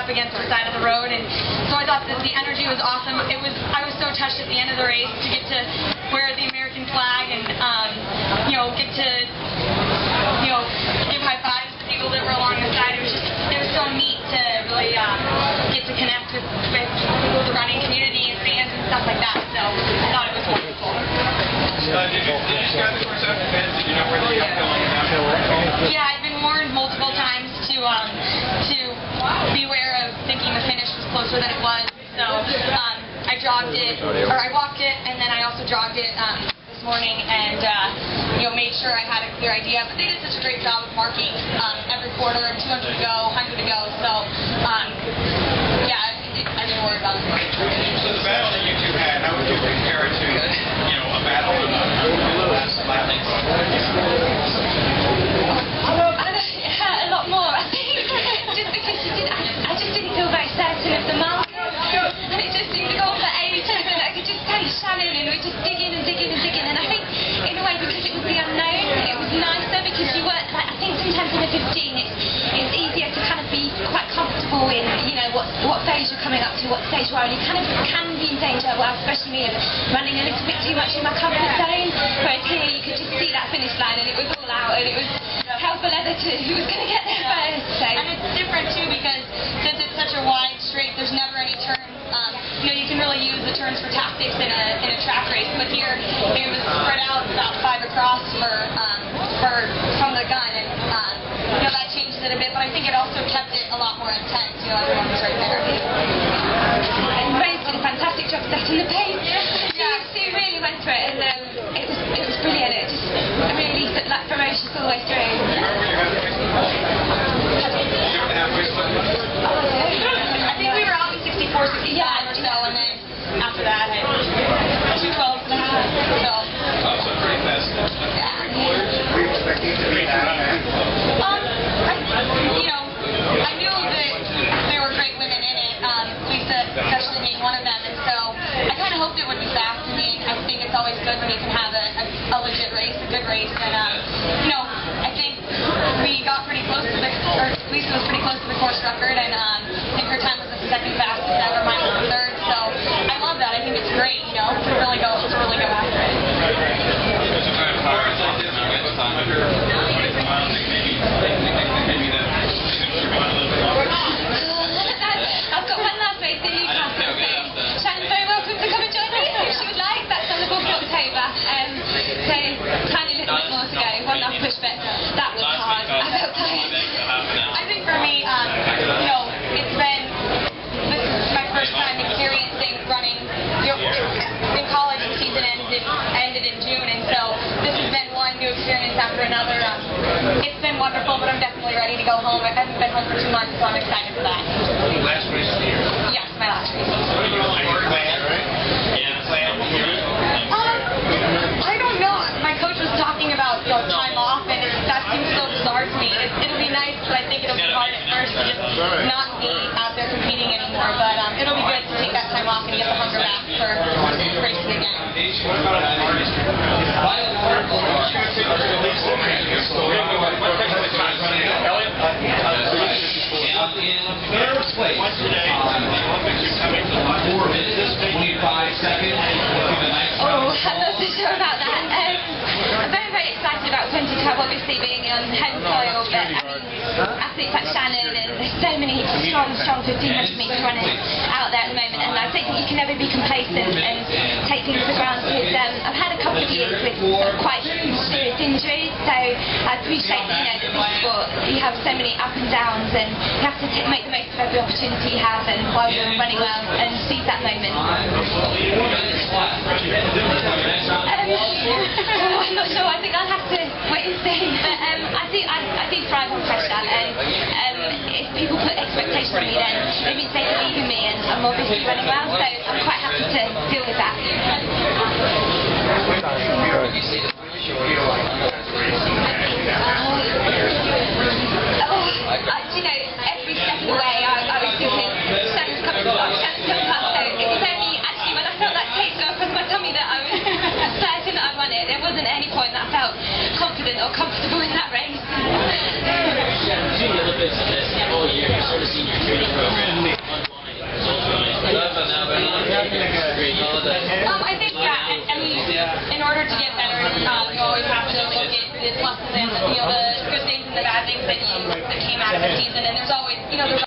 up against the side of the road, and so I thought that the energy was awesome. I was so touched at the end of the race to get to wear the American flag and get to give high fives to people that were along the side. It was so neat to really get to connect with the running community and fans and stuff like that. So I thought it was wonderful. Did you describe the course after fans? Did you know where they kept going? Yeah, I've been warned multiple times to beware of thinking the finish was closer than it was. So I walked it, and then I also jogged it this morning, and made sure I had a clear idea. But they did such a great job of marking every quarter, 200 to go, 100 to go. So yeah, I didn't worry about it. So the battle that you two had, how would you compare it to a battle in the last lap? A lot more, I think, just because I just didn't feel very certain of the marker, and it just seemed to go on for ages, and I could just take Shannon, and we just digging and digging and digging, and I think, in a way, because it was the unknown, it was nicer, because you weren't, I think sometimes in a 15, it's easier to kind of be quite comfortable in, what phase you're coming up to, what stage you are, and you kind of can be in danger, well, especially me, of running a little bit too much in my comfort zone, whereas here, you could just see that finish line, and it was all out, and it was hell for leather to who was going to get there first. So. And it's different too because since it's such a wide straight, there's never any turns. You can really use the turns for tactics in a track race, but here it was spread out about 5 across from the gun, and that changes it a bit. But I think it also kept it a lot more intense. Everyone was right there. And Rose did a fantastic job setting the pace. Yeah, she really went for it, and it was brilliant. It just really ferocious all the way through. I think we were out in 64, 65 or so, and then after that, 2:12 and a half. So. Also pretty fast. Were you expecting to be that fast? I knew that there were great women in it, Lisa especially being one of them, and so I kind of hoped it would be fast. I mean, I think it's always good when you can have a legit race, a good race, and I think we got pretty close to Lisa was pretty close to the course record, and I think her time was the second fastest ever, mine was the third, so I love that. I think it's great, to really go after it. I've got one last race in Newcastle, so Shannon's very welcome to come and join me if she would like. That's on the 4th of October. So tiny little bit more to go. One last push, but that was hard. I felt tired. I think for me, this is my first time experiencing running. In college, the season ended in June, and so this has been one new experience after another. It's been wonderful, but I'm definitely ready to go home. I haven't been home for 2 months, so I'm excited for that. Last race of the year? Yes, my last race. I don't know. My coach was talking about time off, and that seems so bizarre to me. It'll be nice, but I think it'll be hard at first to just not be out there competing anymore. But it'll be good to take that time off and get the hunger back for racing again. Third place today in the Olympics, you're coming to 4 minutes, 25 seconds. Oh, I'm not so sure about that. I'm very, very excited about 2012, obviously being on home soil, but athletes like Shannon, and there's so many strong 1500 metre runners out there at the moment, and I don't think you can ever be complacent and take things for granted. I've had a couple of years with quite serious injuries, so I appreciate that this sport, you have so many up and downs, and you have to make the most of every opportunity you have, and while you're running well, and seize that moment. I'm not sure. I think I'll have to wait and see. But I do thrive on pressure, and if people put expectations on me, then it means they believe in me, and I'm obviously running well, so I'm quite happy to deal with that. Every step of the way I was thinking, Shannon's coming past, so it was only actually when I felt that taste go across my tummy that I was certain that I'd won it. There wasn't any point that I felt confident or comfortable in that race. You've seen the Olympics all year, you've sort of seen your training program. I think, yeah, I mean, in order to get better, you always have to look at the pluses and, the good things and the bad things that came out of the season, and there's always, there's